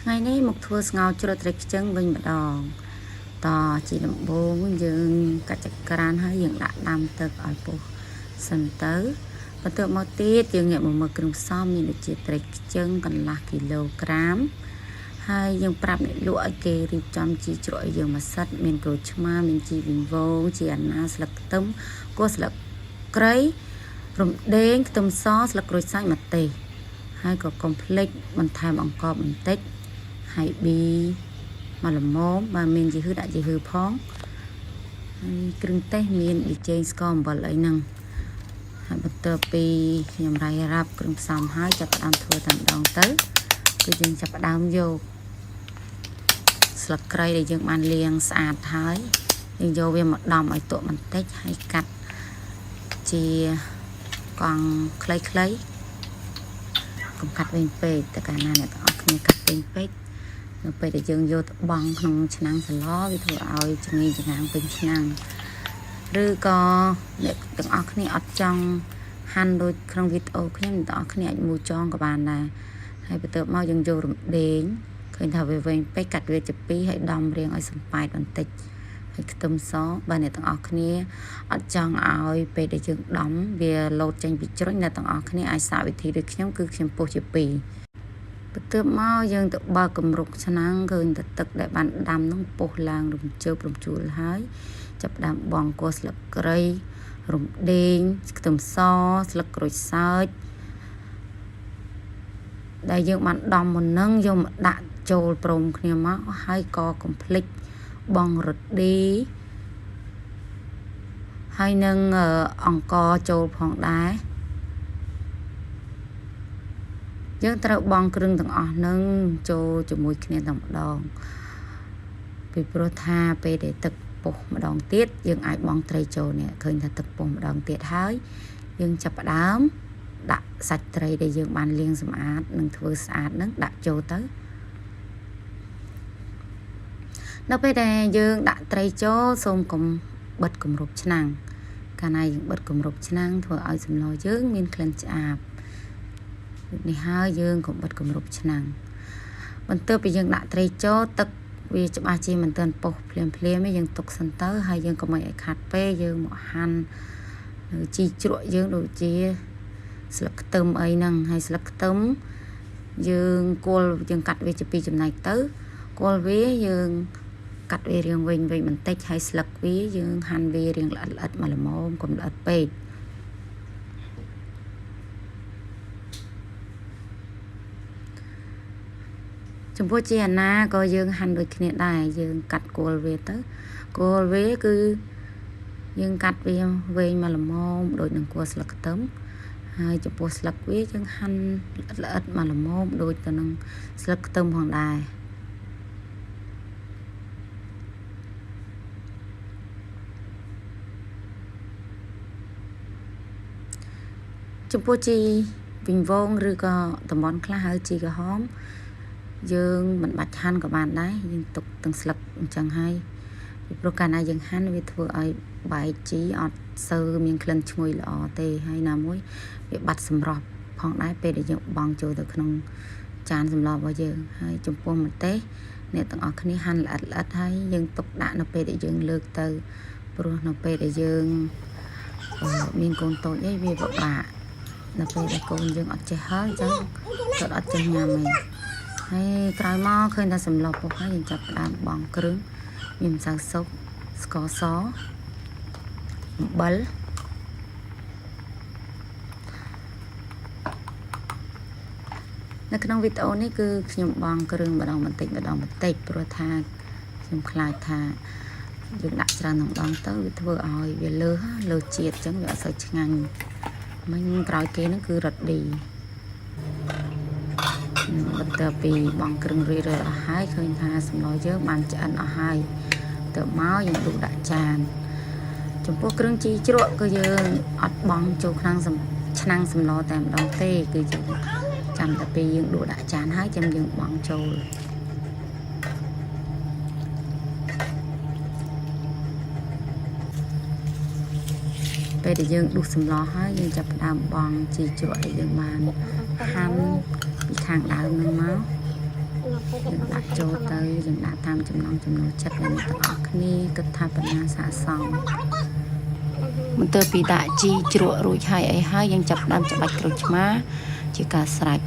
ថ្ងៃនេះមកធ្វើស្ងោរជ្រក់ត្រីខ្ជិងវិញម្ដងតជាដំបូងយើងកាច់ចក្រានហើយយើងដាក់ដាំទឹកឲ្យពុះសិនទៅបន្ទាប់មកទៀតយើងងាកមកមើលគ្រឿងផ្សំមានដូចជាត្រីខ្ជិងកន្លះគីឡូក្រាមហើយយើងប្រាប់អ្នកលក់ឲ្យគេរៀបចំជីជ្រក់ឲ្យយើងមួយសិតមានក្រូចឆ្មាមានជីវីងវងជីអាណាស្លឹកខ្ទឹមគល់ស្លឹកគ្រៃរំដេងខ្ទឹមសស្លឹកក្រូចសើចម្ទេសហើយក៏កុំភ្លេចបន្ថែមអង្ករបន្តិចហើយប៊ីមកល្មមបើមានជីហឺដាក់ជីហឺផងហើយគ្រឿងទេសមានប៊ីចេងស្ករអំបិលអីហ្នឹងហើយបន្ទាប់ពីខ្ញុំរាយរាប់គ្រឿងផ្សំហើយចាប់ផ្ដើមធ្វើតែម្ដងទៅគឺយើងចាប់ផ្ដើមយកស្លឹកគ្រៃដែលយើងបានលាងស្អាតហើយយើងយកវាមកដំឲ្យទក់បន្តិចហើយកាត់ជាកង់ខ្លីៗកុំកាត់វែងពេកតែកាលណាអ្នកទាំងអស់គ្នាកាត់វែងពេកនៅពេលដែលយើងយកទៅបង់ក្នុងឆ្នាំងសឡវាធ្វើឲ្យចងៀងចងាងពេញឆ្នាំងឬក៏អ្នកទាំងអស់គ្នាអត់ចង់ហាន់ដូចក្នុងវីដេអូខ្ញុំអ្នកទាំងអស់គ្នាអាចមូលចងក៏បានដែរហើយបន្ទាប់មកយើងយករំដេងឃើញថាវាវែងពេកកាត់វាជាពីរហើយដំរៀងឲ្យសំប៉ែតបន្តិចហើយខ្ទឹមសបើអ្នកទាំងអស់គ្នាអត់ចង់ឲ្យពេលដែលយើងដំវាលោតចេញពីជ្រុញអ្នកទាំងអស់គ្នាអាចសាកវិធីដូចខ្ញុំគឺខ្ញុំពុះជាពីរបន្ទាប់មកយើងទៅបើកគម្រប់ឆ្នាំងឃើញតែទឹកដែលបានដាំនោះពុះឡើងរំជើបរំជួលហើយចាប់ដើមបង់គល់ស្លឹកគ្រៃរំដេងខ្ទឹមសស្លឹកក្រូចសើចដែលយើងបានដំមុននឹងយកមកដាក់ចូលព្រមគ្នាមកហើយក៏កុំភ្លេចបង់រ៉ឺឌីហើយនឹងអង្ករចូលផងដែរយើងត្រូវបង់គ្រឿងទាំងអស់នឹងចូលជាមួយគ្នាតែម្ដងពីព្រោះថាពេលដែលទឹកពុះម្ដងទៀតយើងអាចបង់ត្រីចូលនេះឃើញថាទឹកពុះម្ដងទៀតហើយយើងចាប់ផ្ដើមដាក់សាច់ត្រីដែលយើងបានលាងសម្អាតនិងធ្វើស្អាតនឹងដាក់ចូលទៅដល់ពេលដែលយើងដាក់ត្រីចូលសូមកុំបិទគម្របឆ្នាំងកាលណាយើងបិទគម្របឆ្នាំងធ្វើឲ្យសម្លយើងមានក្លិនឆ្អាបនេះហើយយើងកុំបិទគម្របឆ្នាំងបន្ទាប់ពីយើងដាក់ត្រីចូលទឹកវាច្បាស់ជាមិនទាន់ពុះភ្លាមទេយើងទុកសិនទៅហើយយើងកុំឲ្យខាត់ពេកយើងមកហាន់ជីជ្រក់យើងដូចជាស្លឹកខ្ទឹមអីហ្នឹងហើយស្លឹកខ្ទឹមយើងគល់យើងកាត់វាជាពីរចំណែកទៅគល់វាយើងកាត់វារាងវិញបន្តិចហើយស្លឹកវាយើងហាន់វារាងល្អិតមកល្មមកុំល្អិតពេកចំពោះជាអាណាក៏យើងហាន់ដូចគ្នាដែរយើងកាត់គល់វាទៅគល់វាគឺយើងកាត់វាវែងមកល្មមដូចនឹងគល់ស្លឹកខ្ទឹមហើយចំពោះស្លឹកវាយើងហាន់ល្អិតមកល្មមដូចទៅនឹងស្លឹកខ្ទឹមផងដែរចំពោះជីវិញវងឬក៏តំបន់ខ្លះហៅជីក្រហមយើងមិនបាច់ហាន់ក៏បានដែរយើងទុកទាំងស្លឹកអញ្ចឹងហើយពីព្រោះកាលណាយើងហាន់វាធ្វើឲ្យបាយជីអត់សូវមានក្លិនឈ្ងុយល្អទេហើយណាមួយវាបាត់សម្រស់ផងដែរពេលដែលយើងបង់ចូលទៅក្នុងចានសម្លរបស់យើងហើយចំពោះម្ទេសអ្នកទាំងអស់គ្នាហាន់ល្អិតហើយយើងទុកដាក់នៅពេលដែលយើងលើកទៅព្រោះនៅពេលដែលយើងមានកូនតូចអីវាពិបាកនៅពេលដែលកូនយើងអត់ចេះហើយអញ្ចឹងគាត់អត់ចេះញ៉ាំទេហើយក្រោយមកឃើញថាសម្លពុះហើយយើងចាប់ផ្ដើមបង់គ្រឿងមានម្សៅស៊ុបស្ករសអំបិលនៅក្នុងវីដេអូនេះគឺខ្ញុំបង់គ្រឿងម្ដងបន្តិចព្រោះថាខ្ញុំខ្លាចថាយើងដាក់ច្រើនម្ដងទៅវាធ្វើឲ្យវាលើជាតិអញ្ចឹងវាអត់សូវឆ្ងាញ់មិញក្រោយគេហ្នឹងគឺរ៉ឺឌីបន្ទាប់ពីបង់គ្រឿងរួចអស់ហើយឃើញថាសម្លយើងបានឆ្អិនអស់ហើយទៅមកយើងដួសដាក់ចានចំពោះគ្រឿងជីជ្រក់គឺយើងអត់បង់ចូលឆ្នាំងសម្លតែម្ដងទេគឺយើងចាំតែពេលយើងដួសដាក់ចានហើយចាំយើងបង់ចូលពេលដែលយើងដួសសម្លហើយយើងចាប់ផ្ដើមបង់ជីជ្រក់ដែលយើងបានហាន់ពីខាងដើមនឹងមក យើងដាក់ចូលទៅយើងដាក់តាមចំណង់ចំណូលចិត្តនៃអ្នកទាំងអស់គ្នាគិតថាបណ្ណាសាសង្ឃបន្ទាប់ពីដាក់ជីជ្រក់រួចហើយអីហើយយើងចាប់ផ្ដើមច្បាច់ក្រូចឆ្មាជាការស្រេច